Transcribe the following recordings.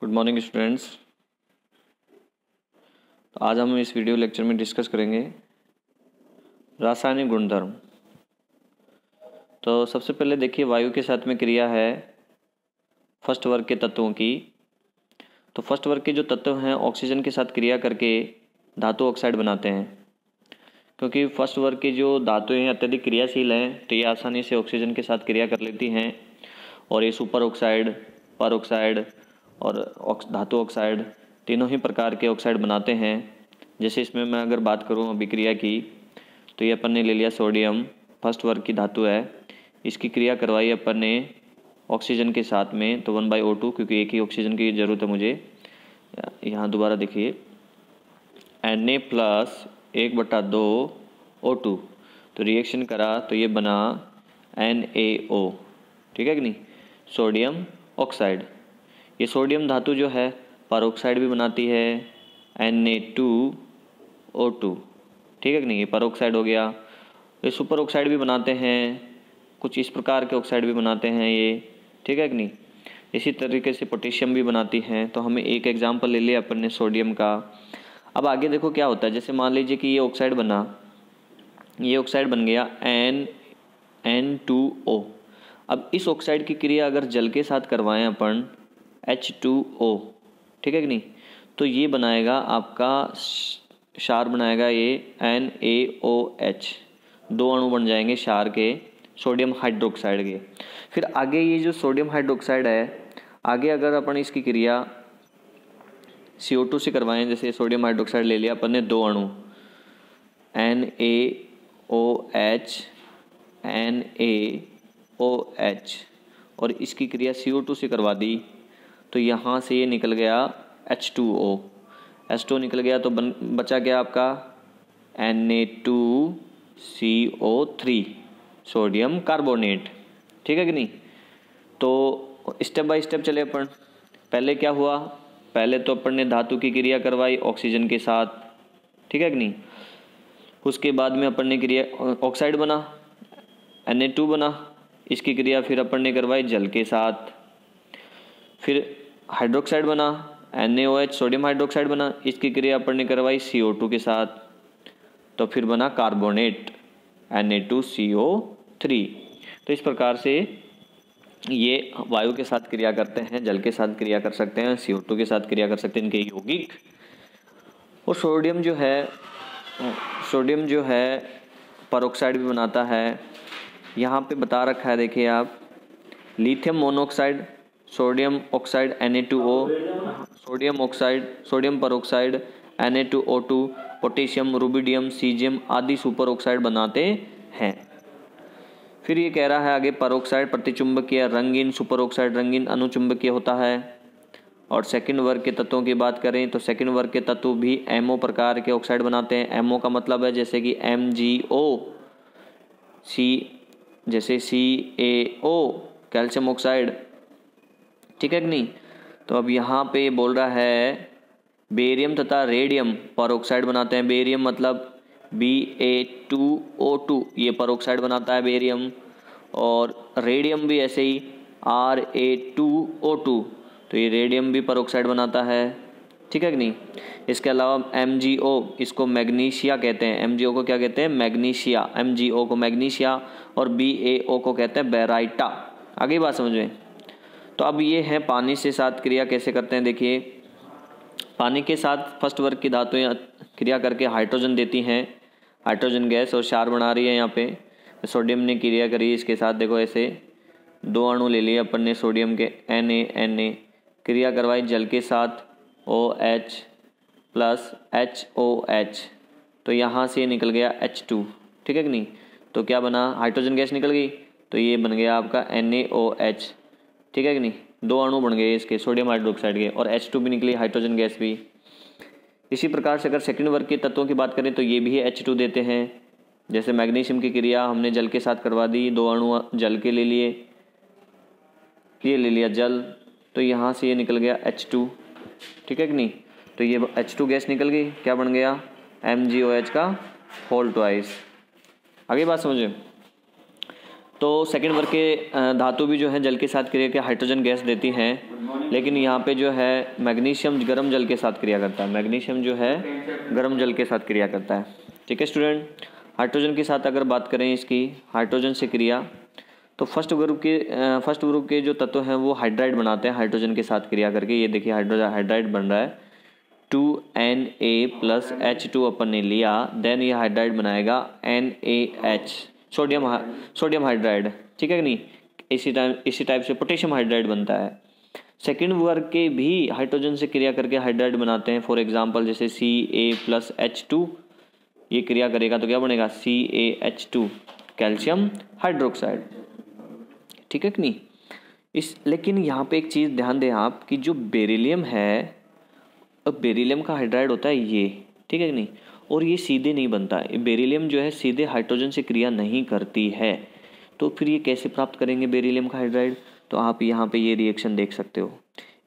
Good morning students. तो आज हम इस वीडियो लेक्चर में डिस्कस करेंगे रासायनिक गुणधर्म। तो सबसे पहले देखिए, वायु के साथ में क्रिया है फर्स्ट वर्ग के तत्वों की। तो फर्स्ट वर्ग के जो तत्व हैं ऑक्सीजन के साथ क्रिया करके धातु ऑक्साइड बनाते हैं। क्योंकि फर्स्ट वर्ग के जो धातुएं हैं अत्यधिक क्रियाशील हैं, तो ये आसानी से ऑक्सीजन के साथ क्रिया कर लेती हैं और ये सुपर ऑक्साइड, पर ऑक्साइड और धातु ऑक्साइड तीनों ही प्रकार के ऑक्साइड बनाते हैं। जैसे इसमें मैं अगर बात करूं अभिक्रिया की, तो ये अपन ने ले लिया सोडियम, फर्स्ट वर्ग की धातु है, इसकी क्रिया करवाई अपन ने ऑक्सीजन के साथ में, तो 1/O2, क्योंकि एक ही ऑक्सीजन की ज़रूरत है मुझे। यहाँ दोबारा देखिए, Na+1/2O2, तो रिएक्शन करा तो ये बना NaO, ठीक है कि नहीं, सोडियम ऑक्साइड। ये सोडियम धातु जो है परऑक्साइड भी बनाती है, Na2O2, ठीक है कि नहीं, ये परऑक्साइड हो गया। ये सुपर ऑक्साइड भी बनाते हैं, कुछ इस प्रकार के ऑक्साइड भी बनाते हैं ये, ठीक है कि नहीं। इसी तरीके से पोटेशियम भी बनाती हैं। तो हमें एक एग्जाम्पल ले लिया अपन ने सोडियम का। अब आगे देखो क्या होता है। जैसे मान लीजिए कि ये ऑक्साइड बना, ये ऑक्साइड बन गया N2O। अब इस ऑक्साइड की क्रिया अगर जल के साथ करवाएं अपन H2O, ठीक है कि नहीं, तो ये बनाएगा आपका क्षार, बनाएगा ये NaOH, 2 अणु बन जाएंगे क्षार के, सोडियम हाइड्रोक्साइड के। फिर आगे ये जो सोडियम हाइड्रोक्साइड है, आगे अगर अपन इसकी क्रिया CO2 से करवाएं, जैसे सोडियम हाइड्रोक्साइड ले लिया अपन ने 2 अणु NaOH, NaOH, और इसकी क्रिया CO2 से करवा दी, तो यहाँ से ये निकल गया H2O, H2O निकल गया, तो बचा गया आपका Na2CO3, सोडियम कार्बोनेट, ठीक है कि नहीं। तो स्टेप बाय स्टेप चले अपन। पहले क्या हुआ, पहले तो अपन ने धातु की क्रिया करवाई ऑक्सीजन के साथ, ठीक है कि नहीं। उसके बाद में अपन ने क्रिया ऑक्साइड बना, Na2 बना, इसकी क्रिया फिर अपन ने करवाई जल के साथ। फिर हाइड्रोक्साइड बना, NaOH, सोडियम हाइड्रोक्साइड बना, इसकी क्रिया अपन ने करवाई CO2 के साथ, तो फिर बना कार्बोनेट Na2CO3। तो इस प्रकार से ये वायु के साथ क्रिया करते हैं, जल के साथ क्रिया कर सकते हैं, CO2 के साथ क्रिया कर सकते हैं, इनके यौगिक। और सोडियम जो है परऑक्साइड भी बनाता है। यहाँ पे बता रखा है, देखिए आप, lithium monoxide, sodium oxide Na2O, sodium oxide, sodium peroxide Na2O2, potassium, rubidium, caesium आदि सुपर ऑक्साइड बनाते हैं। फिर ये कह रहा है आगे, परऑक्साइड प्रतिचुंबकीय, रंगीन, सुपर ऑक्साइड रंगीन अनुचुंबकीय होता है। और सेकंड वर्ग के तत्वों की बात करें तो सेकंड वर्ग के तत्व भी MO प्रकार के ऑक्साइड बनाते हैं। MO का मतलब है जैसे कि MgO, जैसे CaO, कैल्शियम ऑक्साइड, ठीक है कि नहीं। तो अब यहाँ पे बोल रहा है बेरियम तथा रेडियम परऑक्साइड बनाते हैं। बेरियम मतलब Ba2O2, ये परऑक्साइड बनाता है बेरियम। और रेडियम भी ऐसे ही Ra2O2, तो ये रेडियम भी परऑक्साइड बनाता है, ठीक है कि नहीं। इसके अलावा MgO, इसको मैग्नीशिया कहते हैं। MgO को क्या कहते हैं, मैग्नीशिया। MgO को मैग्नीशिया, और BaO को कहते हैं बेराइटा। आगे बात समझ में। तो अब ये है पानी से साथ क्रिया कैसे करते हैं। देखिए, पानी के साथ फर्स्ट वर्ग की धातुएं क्रिया करके हाइड्रोजन देती हैं, हाइड्रोजन गैस, और क्षार बना रही है। यहाँ पे सोडियम ने क्रिया करी इसके साथ, देखो ऐसे 2 अणु ले लिए अपन ने सोडियम के, Na, क्रिया करवाई जल के साथ OH प्लस HOH, तो यहाँ से निकल गया H2, ठीक है कि नहीं। तो क्या बना, हाइड्रोजन गैस निकल गई, तो ये बन गया आपका NaOH, ठीक है कि नहीं। 2 अणु बन गए इसके, सोडियम हाइड्रोक्साइड के, और H2 भी निकली, हाइड्रोजन गैस भी। इसी प्रकार से अगर सेकंड वर्ग के तत्वों की बात करें तो ये भी H2 देते हैं। जैसे मैग्नीशियम की क्रिया हमने जल के साथ करवा दी, 2 अणु जल के ले लिए, ये ले लिया जल, तो यहाँ से ये निकल गया H2, ठीक है कि नहीं। तो ये H2 गैस निकल गई, क्या बन गया, MgOH का होल ट्वाइस। आगे बात समझे। तो सेकंड वर्ग के धातु भी जो है जल के साथ क्रिया के हाइड्रोजन गैस देती हैं, लेकिन यहाँ पे जो है मैग्नीशियम गर्म जल के साथ क्रिया करता है। मैग्नीशियम जो है गर्म जल के साथ क्रिया करता है। ठीक है स्टूडेंट, हाइड्रोजन के साथ अगर बात करें इसकी हाइड्रोजन से क्रिया, तो फर्स्ट ग्रुप के जो तत्व हैं वो हाइड्राइड बनाते हैं हाइड्रोजन के साथ क्रिया करके। ये देखिए हाइड्राइड बन रहा है 2Na+H2 अपन ने लिया, देन ये हाइड्राइड बनाएगा NaH, सोडियम हाइड्राइड। ठीक है कि नहीं, इसी टाइप से पोटेशियम हाइड्राइड बनता है। सेकेंड वर्ग के भी हाइड्रोजन से क्रिया करके हाइड्राइड बनाते हैं। फॉर एग्जांपल जैसे Ca+H2, ये क्रिया करेगा तो क्या बनेगा CaH2, कैल्शियम हाइड्रोक्साइड। ठीक है कि नहीं। लेकिन यहाँ पे एक चीज़ ध्यान दें आप कि जो बेरिलियम है, अब बेरिलियम का हाइड्राइड होता है ये, ठीक है कि नहीं, और ये सीधे नहीं बनता है। बेरिलियम जो है सीधे हाइड्रोजन से क्रिया नहीं करती है, तो फिर ये कैसे प्राप्त करेंगे बेरिलियम का हाइड्राइड। तो आप यहाँ पे ये रिएक्शन देख सकते हो।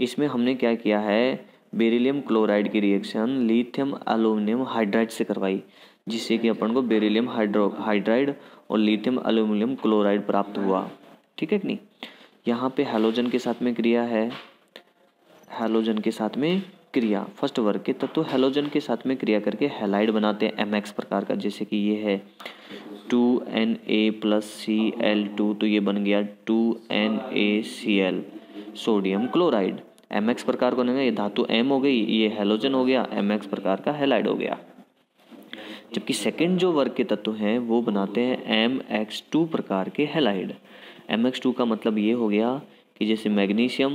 इसमें हमने क्या किया है, बेरिलियम क्लोराइड की रिएक्शन लिथियम एल्यूमिनियम हाइड्राइड से करवाई, जिससे कि अपन को बेरिलियम हाइड्राइड और लिथियम एल्यूमिनियम क्लोराइड प्राप्त हुआ। ठीक है कि नहीं। यहाँ पे हैलोजन के साथ में क्रिया है, हैलोजन के साथ में क्रिया, फर्स्ट वर्ग के तत्व हैलोजन के साथ में क्रिया करके हैलाइड बनाते हैं MX प्रकार का। जैसे कि ये है 2Na+Cl2, तो ये बन गया 2NaCl सोडियम क्लोराइड। MX प्रकार को ये धातु M हो गई, ये हैलोजन हो गया, MX प्रकार का हैलाइड हो गया। जबकि सेकंड जो वर्ग के तत्व हैं वो बनाते हैं MX2 प्रकार के हैलाइड। MX2 का मतलब ये हो गया कि जैसे मैग्नीशियम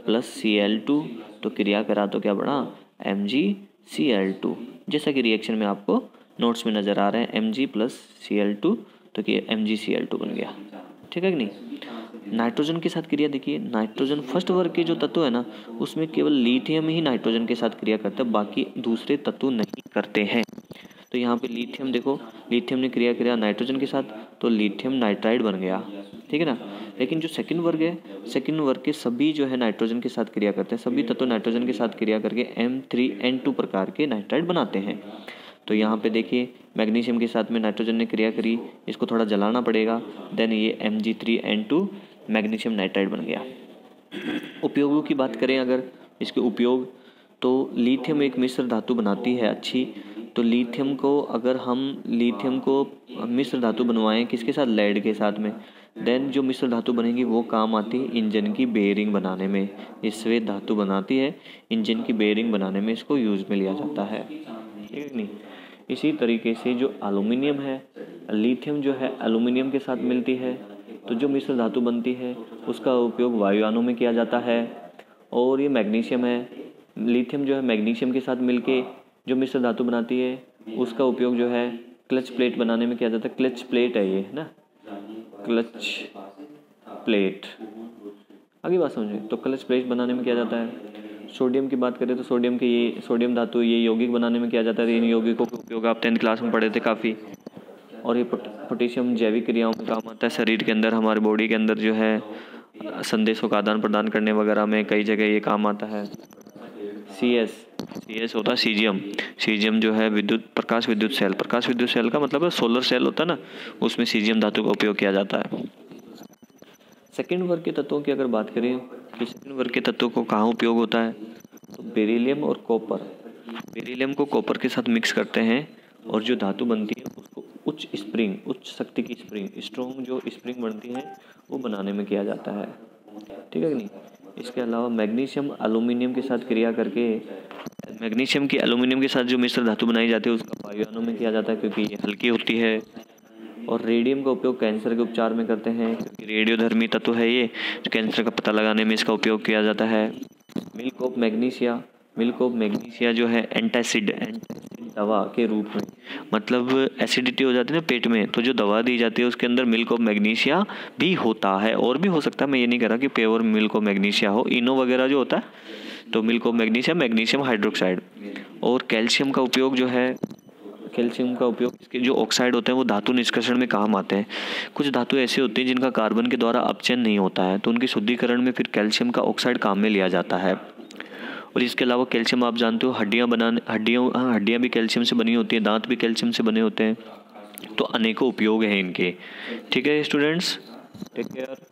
प्लस Cl2 तो क्रिया करा तो क्या बना MgCl2, जैसा कि रिएक्शन में आपको नोट्स में नज़र आ रहे हैं Mg+Cl2 तो कि MgCl2 बन गया। ठीक है कि नहीं। नाइट्रोजन के साथ क्रिया देखिए, नाइट्रोजन फर्स्ट वर्ग के जो तत्व है ना उसमें केवल लिथियम ही नाइट्रोजन के साथ क्रिया करता है, बाकी दूसरे तत्व नहीं करते हैं। तो यहाँ पे लिथियम देखो, लिथियम ने क्रिया किया नाइट्रोजन के साथ तो लिथियम नाइट्राइड बन गया। ठीक है ना। लेकिन जो सेकंड वर्ग है, सेकंड वर्ग के सभी जो है नाइट्रोजन के साथ क्रिया करते हैं, सभी तत्व नाइट्रोजन के साथ क्रिया करके M3N2 प्रकार के नाइट्राइड बनाते हैं। तो यहाँ पे देखिए मैग्नीशियम के साथ में नाइट्रोजन ने क्रिया करी, इसको थोड़ा जलाना पड़ेगा, देन ये Mg3N2 मैग्नीशियम नाइट्राइड बन गया। उपयोगों की बात करें अगर इसके उपयोग, तो लिथियम एक मिश्र धातु बनाती है अच्छी। तो लिथियम को अगर हम लिथियम को मिश्र धातु बनवाएं किसके साथ, लेड के साथ में, देन जो मिश्र धातु बनेगी वो काम आती है इंजन की बेयरिंग बनाने में। ये श्वेत धातु बनाती है, इंजन की बेयरिंग बनाने में इसको यूज़ में लिया जाता है। ठीक है नहीं। इसी तरीके से जो एल्यूमिनियम है, लिथियम जो है एल्यूमिनियम के साथ मिलती है, तो जो मिश्र धातु बनती है उसका उपयोग वायुयानों में किया जाता है। और ये मैग्नीशियम है, लिथियम जो है मैग्नीशियम के साथ मिलके जो मिश्र धातु बनाती है उसका उपयोग जो है क्लच प्लेट बनाने में किया जाता है। क्लच प्लेट है ये, है ना, क्लच प्लेट। आगे बात समझे, तो क्लच प्लेट बनाने में किया जाता है। सोडियम की बात करें तो सोडियम धातु ये यौगिक बनाने में किया जाता है। इन यौगिकों का उपयोग आप 10th क्लास में पढ़े थे काफ़ी। और ये पोटेशियम जैविक क्रियाओं में काम आता है, शरीर के अंदर, हमारे बॉडी के अंदर जो है संदेशों का आदान प्रदान करने वगैरह में कई जगह ये काम आता है। CS होता है सीजियम जो है प्रकाश विद्युत सेल का मतलब है सोलर सेल होता है ना, उसमें सीजियम धातु का उपयोग किया जाता है। सेकंड वर्ग के तत्वों की अगर बात करें कि सेकंड वर्ग के तत्वों को कहाँ उपयोग होता है, तो बेरिलियम और कॉपर, बेरिलियम को कॉपर के साथ मिक्स करते हैं और जो धातु बनती है उसको उच्च शक्ति की स्ट्रॉन्ग जो स्प्रिंग बनती है वो बनाने में किया जाता है। ठीक है कि नहीं। इसके अलावा मैग्नीशियम एल्यूमिनियम के साथ क्रिया करके, मैग्नीशियम की एल्यूमिनियम के साथ जो मिश्र धातु बनाई जाती है उसका वायुयानों में किया जाता है क्योंकि ये हल्की होती है। और रेडियम का उपयोग कैंसर के उपचार में करते हैं क्योंकि रेडियोधर्मी तत्व है ये, तो कैंसर का पता लगाने में इसका उपयोग किया जाता है। मिल्क ऑफ मैग्नीशिया जो है एंटासिड दवा के रूप में, मतलब एसिडिटी हो जाती है ना पेट में, तो जो दवा दी जाती है उसके अंदर मिल्क ऑफ मैग्नीशिया भी होता है। और भी हो सकता है, मैं ये नहीं कह रहा कि प्योर मिल्क ऑफ मैग्नीशिया हो, इनो वगैरह जो होता है तो मिल्क ऑफ मैग्नीशियम हाइड्रोक्साइड। और कैल्शियम का उपयोग इसके जो ऑक्साइड होते हैं वो धातु निष्कर्षण में काम आते हैं। कुछ धातु ऐसे होते हैं जिनका कार्बन के द्वारा अपचयन नहीं होता है, तो उनके शुद्धिकरण में फिर कैल्शियम का ऑक्साइड काम में लिया जाता है। और इसके अलावा कैल्शियम आप जानते हो हड्डियाँ भी कैल्शियम से बनी होती हैं, दांत भी कैल्शियम से बने होते हैं, तो अनेकों उपयोग हैं इनके। ठीक है स्टूडेंट्स, टेक केयर।